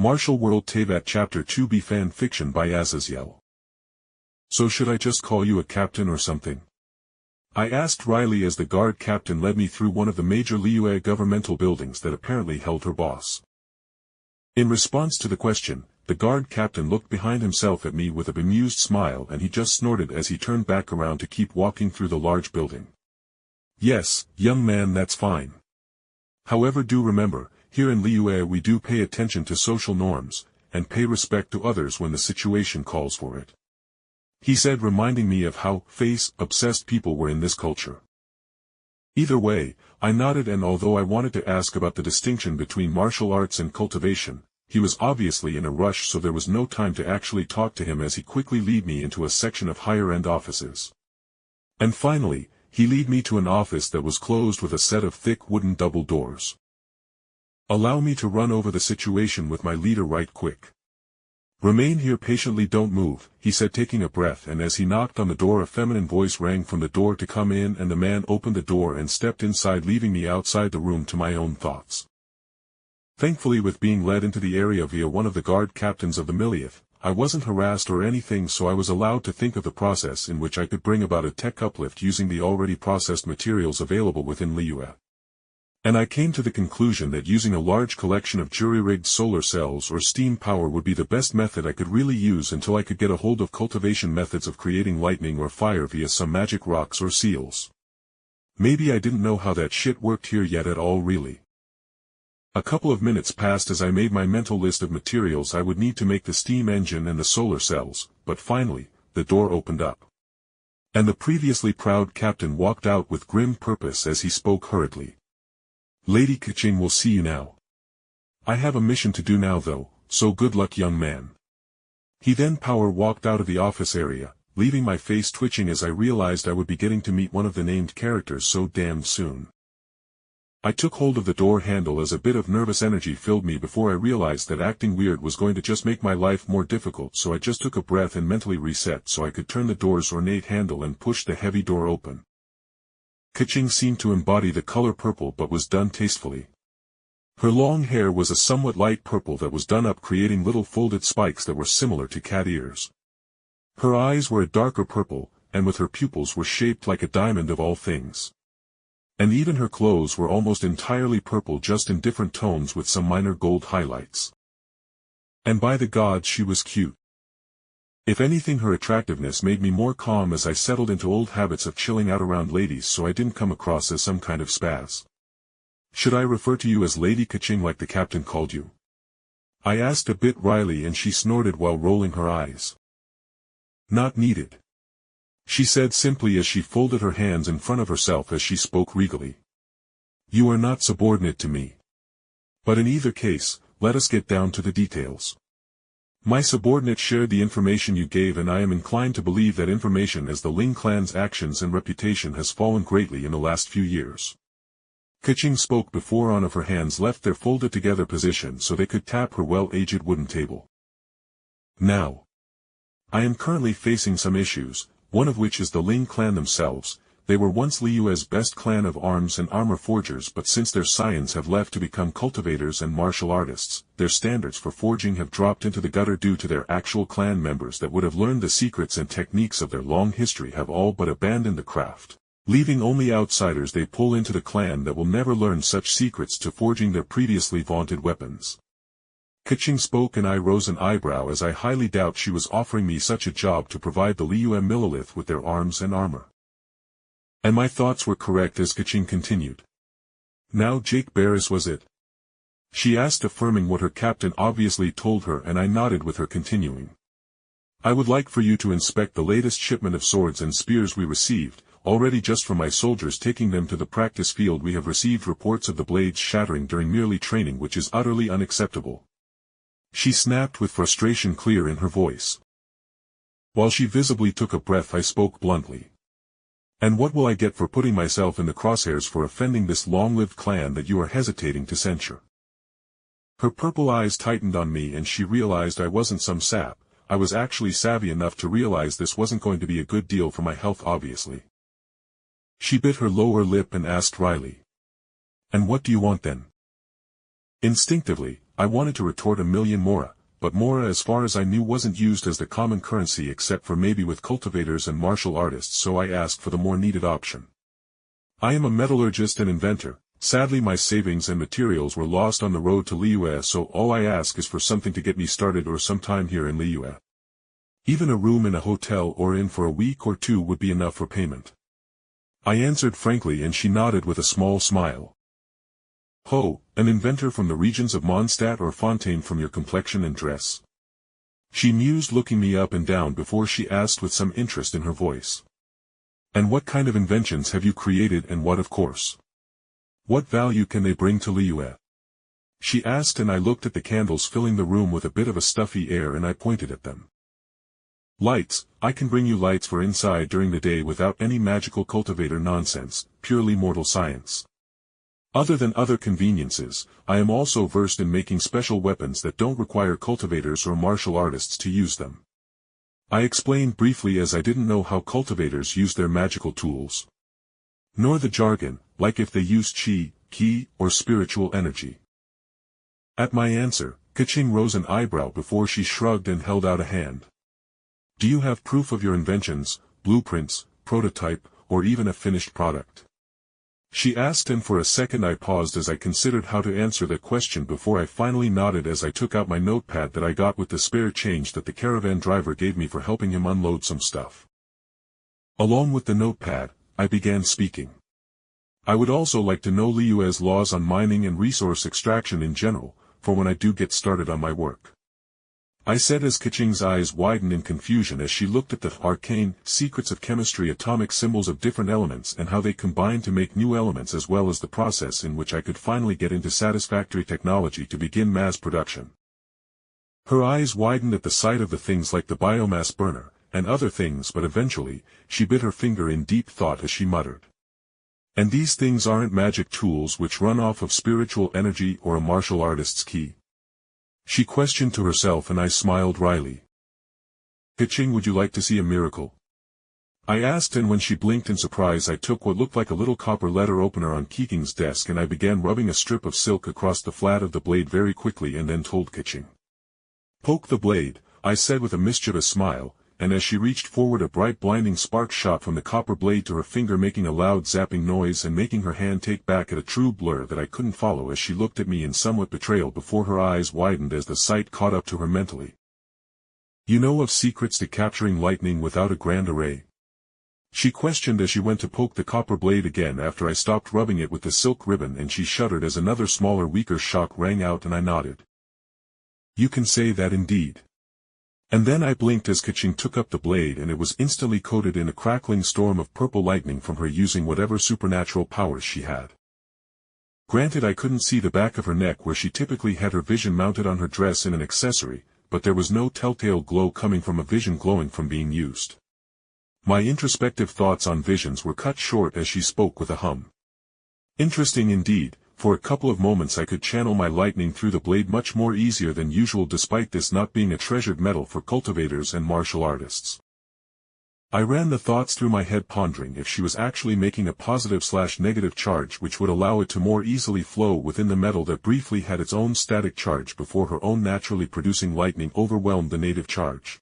Martial World Teyvat Chapter 2b Fanfiction by Azazyel. So should I just call you a captain or something? I asked wryly as the guard captain led me through one of the major Liyue governmental buildings that apparently held her boss. In response to the question, the guard captain looked behind himself at me with a bemused smile and he just snorted as he turned back around to keep walking through the large building. Yes, young man, that's fine. However, do remember, here in Liyue we do pay attention to social norms, and pay respect to others when the situation calls for it. He said, reminding me of how face-obsessed people were in this culture. Either way, I nodded, and although I wanted to ask about the distinction between martial arts and cultivation, he was obviously in a rush, so there was no time to actually talk to him as he quickly led me into a section of higher-end offices. And finally, he led me to an office that was closed with a set of thick wooden double doors. Allow me to run over the situation with my leader right quick. Remain here patiently, don't move, he said, taking a breath, and as he knocked on the door a feminine voice rang from the door to come in, and the man opened the door and stepped inside, leaving me outside the room to my own thoughts. Thankfully, with being led into the area via one of the guard captains of the millionth, I wasn't harassed or anything, so I was allowed to think of the process in which I could bring about a tech uplift using the already processed materials available within Liyue. And I came to the conclusion that using a large collection of jury-rigged solar cells or steam power would be the best method I could really use until I could get a hold of cultivation methods of creating lightning or fire via some magic rocks or seals. Maybe I didn't know how that shit worked here yet at all, really. A couple of minutes passed as I made my mental list of materials I would need to make the steam engine and the solar cells, but finally, the door opened up. And the previously proud captain walked out with grim purpose as he spoke hurriedly. Lady Kaching will see you now. I have a mission to do now though, so good luck, young man. He then power walked out of the office area, leaving my face twitching as I realized I would be getting to meet one of the named characters so damn soon. I took hold of the door handle as a bit of nervous energy filled me before I realized that acting weird was going to just make my life more difficult, so I just took a breath and mentally reset so I could turn the door's ornate handle and push the heavy door open. Kaching seemed to embody the color purple but was done tastefully. Her long hair was a somewhat light purple that was done up, creating little folded spikes that were similar to cat ears. Her eyes were a darker purple, and with her pupils were shaped like a diamond of all things. And even her clothes were almost entirely purple, just in different tones with some minor gold highlights. And by the gods, she was cute. If anything, her attractiveness made me more calm as I settled into old habits of chilling out around ladies so I didn't come across as some kind of spaz. Should I refer to you as Lady Kaching like the captain called you? I asked a bit wryly, and she snorted while rolling her eyes. Not needed, she said simply as she folded her hands in front of herself as she spoke regally. You are not subordinate to me. But in either case, let us get down to the details. My subordinate shared the information you gave, and I am inclined to believe that information as the Ling clan's actions and reputation has fallen greatly in the last few years. Kaching spoke before one of her hands left their folded together position so they could tap her well-aged wooden table. Now, I am currently facing some issues, one of which is the Ling clan themselves. They were once Liyue's best clan of arms and armor forgers, but since their scions have left to become cultivators and martial artists, their standards for forging have dropped into the gutter due to their actual clan members that would have learned the secrets and techniques of their long history have all but abandoned the craft, leaving only outsiders they pull into the clan that will never learn such secrets to forging their previously vaunted weapons. Kaching spoke, and I rose an eyebrow as I highly doubt she was offering me such a job to provide the Liyue millionth with their arms and armor. And my thoughts were correct as Kaching continued. Now Jake Barris was it? She asked, affirming what her captain obviously told her, and I nodded with her, continuing. I would like for you to inspect the latest shipment of swords and spears we received. Already, just from my soldiers taking them to the practice field, we have received reports of the blades shattering during merely training, which is utterly unacceptable. She snapped with frustration clear in her voice. While she visibly took a breath, I spoke bluntly. And what will I get for putting myself in the crosshairs for offending this long-lived clan that you are hesitating to censure? Her purple eyes tightened on me, and she realized I wasn't some sap. I was actually savvy enough to realize this wasn't going to be a good deal for my health, obviously. She bit her lower lip and asked wryly. And what do you want then? Instinctively, I wanted to retort 1,000,000 mora, but mora as far as I knew wasn't used as the common currency except for maybe with cultivators and martial artists, so I asked for the more needed option. I am a metallurgist and inventor. Sadly my savings and materials were lost on the road to Liyue, so all I ask is for something to get me started or some time here in Liyue. Even a room in a hotel or inn for a week or 2 would be enough for payment. I answered frankly and she nodded with a small smile. Ho, an inventor from the regions of Mondstadt or Fontaine from your complexion and dress? She mused, looking me up and down before she asked with some interest in her voice. And what kind of inventions have you created, and what of course? What value can they bring to Liyue? She asked, and I looked at the candles filling the room with a bit of a stuffy air and I pointed at them. Lights, I can bring you lights for inside during the day without any magical cultivator nonsense, purely mortal science. Other than other conveniences, I am also versed in making special weapons that don't require cultivators or martial artists to use them. I explained briefly as I didn't know how cultivators use their magical tools. Nor the jargon, like if they use chi, ki, or spiritual energy. At my answer, Kaching rose an eyebrow before she shrugged and held out a hand. Do you have proof of your inventions, blueprints, prototype, or even a finished product? She asked, and for a second I paused as I considered how to answer the question before I finally nodded as I took out my notepad that I got with the spare change that the caravan driver gave me for helping him unload some stuff. Along with the notepad, I began speaking. I would also like to know Liyue's laws on mining and resource extraction in general, for when I do get started on my work. I said as Kaching's eyes widened in confusion as she looked at the arcane secrets of chemistry, atomic symbols of different elements and how they combine to make new elements, as well as the process in which I could finally get into satisfactory technology to begin mass production. Her eyes widened at the sight of the things like the biomass burner, and other things, but eventually, she bit her finger in deep thought as she muttered. And these things aren't magic tools which run off of spiritual energy or a martial artist's ki? She questioned to herself, and I smiled wryly. Kaching, would you like to see a miracle? I asked, and when she blinked in surprise I took what looked like a little copper letter opener on Kiking's desk and I began rubbing a strip of silk across the flat of the blade very quickly and then told Kaching. Poke the blade, I said with a mischievous smile, and as she reached forward a bright blinding spark shot from the copper blade to her finger, making a loud zapping noise and making her hand take back at a true blur that I couldn't follow as she looked at me in somewhat betrayal before her eyes widened as the sight caught up to her mentally. You know of secrets to capturing lightning without a grand array? She questioned as she went to poke the copper blade again after I stopped rubbing it with the silk ribbon, and she shuddered as another smaller weaker shock rang out and I nodded. You can say that indeed. And then I blinked as Kaching took up the blade and it was instantly coated in a crackling storm of purple lightning from her using whatever supernatural powers she had. Granted, I couldn't see the back of her neck where she typically had her vision mounted on her dress in an accessory, but there was no telltale glow coming from a vision glowing from being used. My introspective thoughts on visions were cut short as she spoke with a hum. Interesting indeed. For a couple of moments I could channel my lightning through the blade much more easier than usual, despite this not being a treasured metal for cultivators and martial artists. I ran the thoughts through my head, pondering if she was actually making a positive/negative charge which would allow it to more easily flow within the metal that briefly had its own static charge before her own naturally producing lightning overwhelmed the native charge.